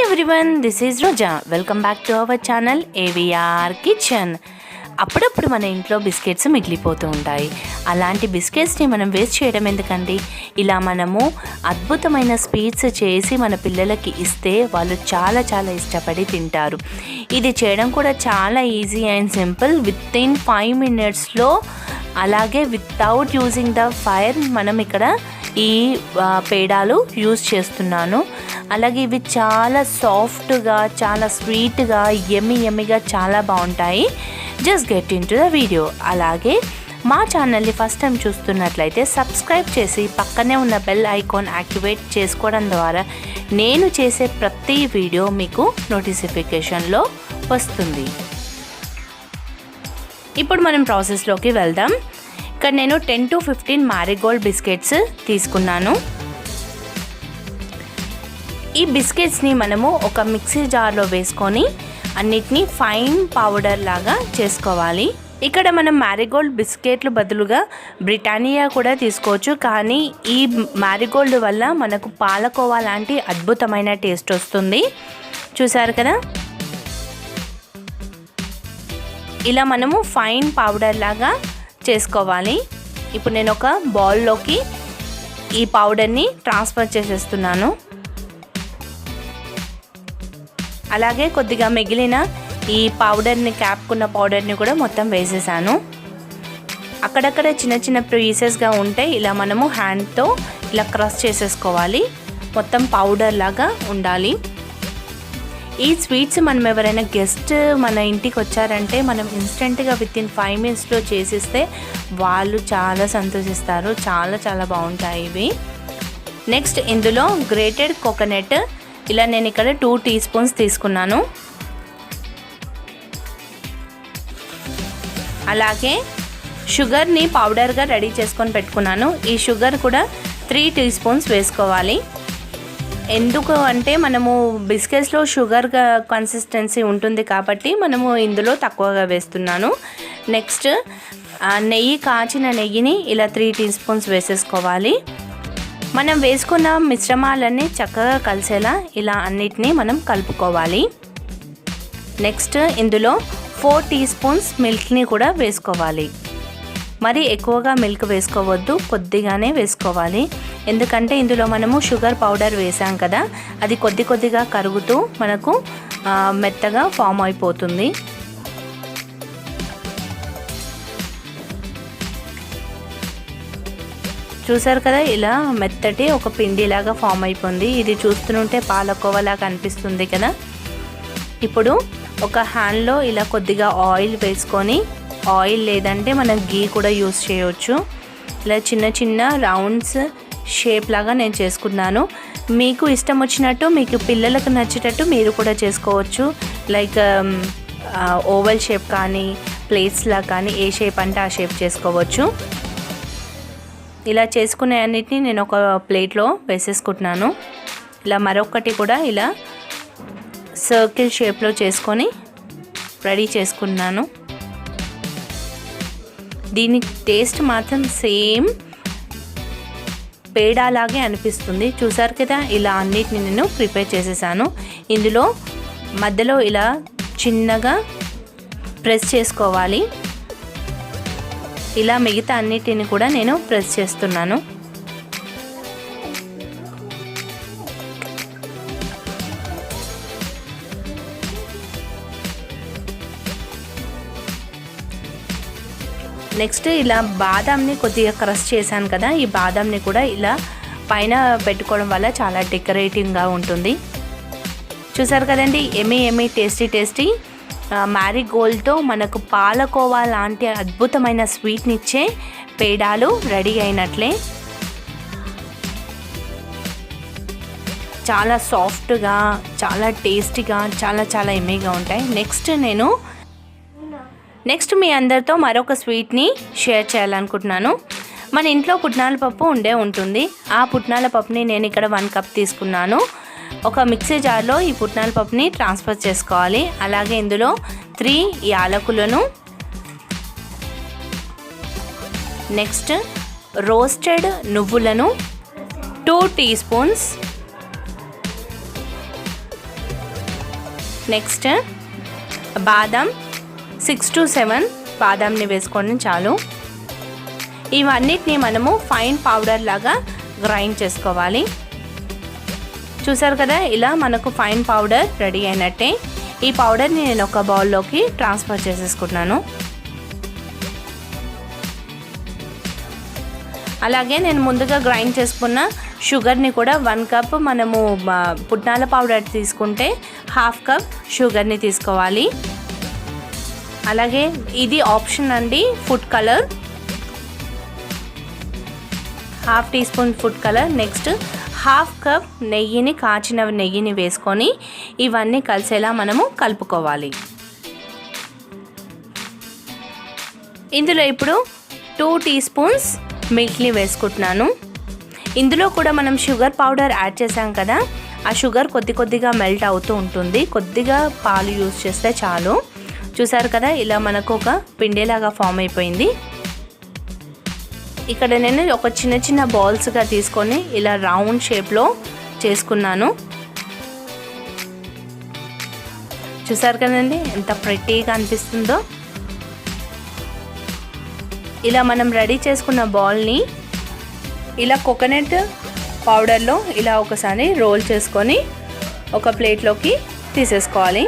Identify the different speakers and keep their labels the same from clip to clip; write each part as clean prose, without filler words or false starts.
Speaker 1: Everyone, this is Roja. Welcome back to our channel AVR kitchen. అప్పుడప్పుడు మన ఇంట్లో biscuits మిగిలిపోతూ ఉంటాయి. అలాంటి బిస్కెట్స్ని మనం వేస్ట్ చేయడం ఎందుకండి? ఇలా మనము అద్భుతమైన స్వీట్స్ చేసి మన పిల్లలకి ఇస్తే వాళ్ళు చాలా చాలా ఇష్టపడి తింటారు. ఇది చేయడం కూడా చాలా ఈజీ అండ్ సింపుల్. వితిన్ 5 minutesలో, అలాగే వితౌట్ యూజింగ్ ద ఫైర్ మనం ఇక్కడ ఈ పేడాలు యూజ్ చేస్తున్నాను. అలాగే ఇవి చాలా సాఫ్ట్గా, చాలా స్వీట్గా, యమ్మీగా చాలా బాగుంటాయి. Just get in to the video. అలాగే మా ఛానల్ని ఫస్ట్ టైం చూస్తున్నట్లయితే సబ్స్క్రైబ్ చేసి పక్కనే ఉన్న బెల్ ఐకాన్ యాక్టివేట్ చేసుకోవడం ద్వారా నేను చేసే ప్రతి వీడియో మీకు నోటిఫికేషన్లో వస్తుంది. ఇప్పుడు మనం ప్రాసెస్లోకి వెళ్దాం. ఇక్కడ నేను 10 to 15 మారీ గోల్డ్ బిస్కెట్స్ తీసుకున్నాను. ఈ బిస్కెట్స్ని మనము ఒక మిక్సీ జార్లో వేసుకొని అన్నిటినీ ఫైన్ పౌడర్ లాగా చేసుకోవాలి. ఇక్కడ మనం మ్యారీగోల్డ్ బిస్కెట్లు బదులుగా బ్రిటానియా కూడా తీసుకోవచ్చు. కానీ ఈ మ్యారీగోల్డ్ వల్ల మనకు పాలకోవా లాంటి అద్భుతమైన టేస్ట్ వస్తుంది. చూసారు కదా, ఇలా మనము ఫైన్ పౌడర్ లాగా చేసుకోవాలి. ఇప్పుడు నేను ఒక బౌల్లోకి ఈ పౌడర్ని ట్రాన్స్ఫర్ చేసేస్తున్నాను. అలాగే కొద్దిగా మిగిలిన ఈ పౌడర్ని, క్యాప్కున్న పౌడర్ని కూడా మొత్తం వేసేసాను. అక్కడక్కడ చిన్న చిన్న పీసెస్గా ఉంటే ఇలా మనము హ్యాండ్తో ఇలా క్రష్ చేసేసుకోవాలి. మొత్తం పౌడర్ లాగా ఉండాలి. ఈ స్వీట్స్ మనం ఎవరైనా గెస్ట్ మన ఇంటికి వచ్చారంటే మనం ఇన్స్టెంట్గా వితిన్ 5 minutesలో చేసిస్తే వాళ్ళు చాలా సంతోషిస్తారు. చాలా చాలా బాగుంటాయి ఇవి. నెక్స్ట్ ఇందులో గ్రేటెడ్ కోకోనట్, ఇలా నేను ఇక్కడ 2 teaspoons తీసుకున్నాను. అలాగే షుగర్ని పౌడర్గా రెడీ చేసుకొని పెట్టుకున్నాను. ఈ షుగర్ కూడా 3 teaspoons వేసుకోవాలి. ఎందుకు అంటే మనము బిస్కెట్స్లో షుగర్ కన్సిస్టెన్సీ ఉంటుంది కాబట్టి మనము ఇందులో తక్కువగా వేస్తున్నాను. నెక్స్ట్ నెయ్యి, కాచిన నెయ్యిని ఇలా 3 teaspoons వేసేసుకోవాలి. మనం వేసుకున్న మిశ్రమాలన్నీ చక్కగా కలిసేలా ఇలా అన్నిటినీ మనం కలుపుకోవాలి. నెక్స్ట్ ఇందులో 4 teaspoons మిల్క్ని కూడా వేసుకోవాలి. మరి ఎక్కువగా మిల్క్ వేసుకోవద్దు, కొద్దిగానే వేసుకోవాలి. ఎందుకంటే ఇందులో మనము షుగర్ పౌడర్ వేసాం కదా, అది కొద్దిగా కరుగుతూ మనకు మెత్తగా ఫామ్ అయిపోతుంది. చూసారు కదా, ఇలా మెత్తటి ఒక పిండిలాగా ఫామ్ అయిపోయింది. ఇది చూస్తుంటే పాలకోవలాగా అనిపిస్తుంది కదా. ఇప్పుడు ఒక హ్యాండ్లో ఇలా కొద్దిగా ఆయిల్ వేసుకొని, ఆయిల్ లేదంటే మనం గీ కూడా యూస్ చేయవచ్చు. ఇలా చిన్న చిన్న రౌండ్స్ షేప్ లాగా నేను చేసుకున్నాను. మీకు ఇష్టం వచ్చినట్టు, మీకు పిల్లలకు నచ్చేటట్టు మీరు కూడా చేసుకోవచ్చు. లైక్ ఓవల్ షేప్ కానీ, ప్లేట్స్లా కానీ, ఏ షేప్ అంటే ఆ షేప్ చేసుకోవచ్చు. ఇలా చేసుకునే అన్నిటిని నేను ఒక ప్లేట్లో వేసేసుకుంటున్నాను. ఇలా మరొకటి కూడా ఇలా సర్కిల్ షేప్లో చేసుకొని రెడీ చేసుకున్నాను. దీని టేస్ట్ మాత్రం సేమ్ పేడాలాగే అనిపిస్తుంది. చూసారు కదా, ఇలా అన్నిటిని నేను ప్రిపేర్ చేసేసాను. ఇందులో మధ్యలో ఇలా చిన్నగా ప్రెస్ చేసుకోవాలి. ఇలా మిగతా అన్నిటిని కూడా నేను ప్రెస్ చేస్తున్నాను. నెక్స్ట్ ఇలా బాదాంని కొద్దిగా క్రష్ చేశాను కదా, ఈ బాదాంని కూడా ఇలా పైన పెట్టుకోవడం వల్ల చాలా డెకరేటివ్గా ఉంటుంది. చూసారు కదండి, ఎమ్మీ టేస్టీ మ్యారీ గోల్డ్తో మనకు పాలకోవా లాంటి అద్భుతమైన స్వీట్ని ఇచ్చే పేడాలు రెడీ అయినట్లే. చాలా సాఫ్ట్గా, చాలా టేస్టీగా, చాలా చాలా ఎమ్మీగా ఉంటాయి. నెక్స్ట్ మీ అందరితో మరొక స్వీట్ని షేర్ చేయాలనుకుంటున్నాను. మన ఇంట్లో పుట్నాల పప్పు ఉంటుంది. ఆ పుట్నాల పప్పుని నేను ఇక్కడ 1 cup తీసుకున్నాను. ఒక మిక్సీ జార్లో ఈ పుట్నాల పప్పుని ట్రాన్స్ఫర్ చేసుకోవాలి. అలాగే ఇందులో 3 యాలకులను, నెక్స్ట్ రోస్టెడ్ నువ్వులను 2 teaspoons, నెక్స్ట్ బాదం 6 to 7 బాదంని వేసుకోండి చాలు. ఇవన్నిటిని మనము ఫైన్ పౌడర్ లాగా గ్రైండ్ చేసుకోవాలి. చూసారు కదా, ఇలా మనకు ఫైన్ పౌడర్ రెడీ అయినట్టే. ఈ పౌడర్ని నేను ఒక బౌల్లోకి ట్రాన్స్ఫర్ చేసేసుకుంటున్నాను. అలాగే నేను ముందుగా గ్రైండ్ చేసుకున్న షుగర్ని కూడా 1 కప్ మనము పుట్నాల పౌడర్ తీసుకుంటే 1/2 కప్ షుగర్ని తీసుకోవాలి. అలాగే ఇది ఆప్షన్ అండి, food colour 1/2 teaspoon food colour. Next 1/2 cup నెయ్యిని, కాచిన నెయ్యిని వేసుకొని ఇవన్నీ కలిసేలా మనము కలుపుకోవాలి. ఇందులో ఇప్పుడు 2 టీ స్పూన్స్ మిల్క్ని వేసుకుంటున్నాను. ఇందులో కూడా మనం షుగర్ పౌడర్ యాడ్ చేసాం కదా, ఆ షుగర్ కొద్దిగా మెల్ట్ అవుతూ ఉంటుంది. కొద్దిగా పాలు యూజ్ చేస్తే చాలు. చూసారు కదా, ఇలా మనకు ఒక పిండిలాగా ఫామ్ అయిపోయింది. ఇక్కడ నేను ఒక చిన్న బాల్స్గా తీసుకొని ఇలా రౌండ్ షేప్లో చేసుకున్నాను. చూసారు కదండి ఎంత ప్రెట్టీగా అనిపిస్తుందో. ఇలా మనం రెడీ చేసుకున్న బాల్ని ఇలా కోకోనట్ పౌడర్లో ఇలా ఒకసారి రోల్ చేసుకొని ఒక ప్లేట్లోకి తీసేసుకోవాలి.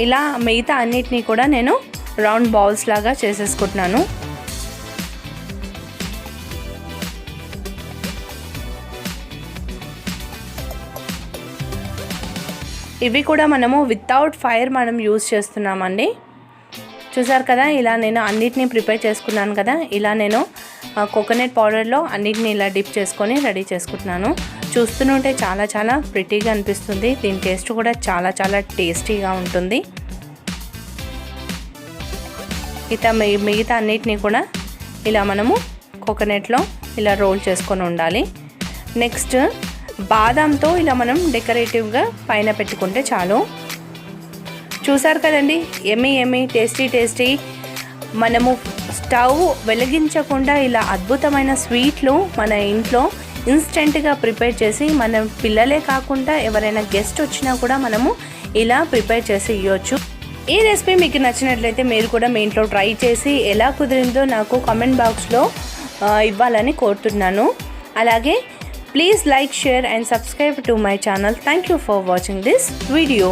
Speaker 1: ఇలా మిగతా అన్నిటినీ కూడా నేను రౌండ్ బౌల్స్ లాగా చేసేసుకుంటున్నాను. ఇవి కూడా మనము వితౌట్ ఫైర్ మనం యూజ్ చేస్తున్నామండి. చూసారు కదా, ఇలా నేను అన్నిటినీ ప్రిపేర్ చేసుకున్నాను కదా. ఇలా నేను కోకోనట్ పౌడర్లో అన్నిటిని ఇలా డిప్ చేసుకొని రెడీ చేసుకుంటున్నాను. చూస్తుంటే చాలా ప్రిటీగా అనిపిస్తుంది. దీని టేస్ట్ కూడా చాలా టేస్టీగా ఉంటుంది. మిగతా అన్నిటినీ కూడా ఇలా మనము కోకోనట్లో ఇలా రోల్ చేసుకొని ఉండాలి. నెక్స్ట్ బాదంతో ఇలా మనం డెకరేటివ్గా పైన పెట్టుకుంటే చాలు. చూసారు కదండి, ఎమ్మి టేస్టీ మనము స్టవ్ వెలిగించకుండా ఇలా అద్భుతమైన స్వీట్లు మన ఇంట్లో ఇన్స్టెంట్గా ప్రిపేర్ చేసి మన పిల్లలే కాకుండా ఎవరైనా గెస్ట్ వచ్చినా కూడా మనము ఇలా ప్రిపేర్ చేసి ఇవ్వచ్చు. ఈ రెసిపీ మీకు నచ్చినట్లయితే మీరు కూడా మీ ఇంట్లో ట్రై చేసి ఎలా కుదిరిందో నాకు కామెంట్ బాక్స్లో ఇవ్వాలని కోరుతున్నాను. అలాగే please like, share and subscribe to my channel. Thank you for watching this video.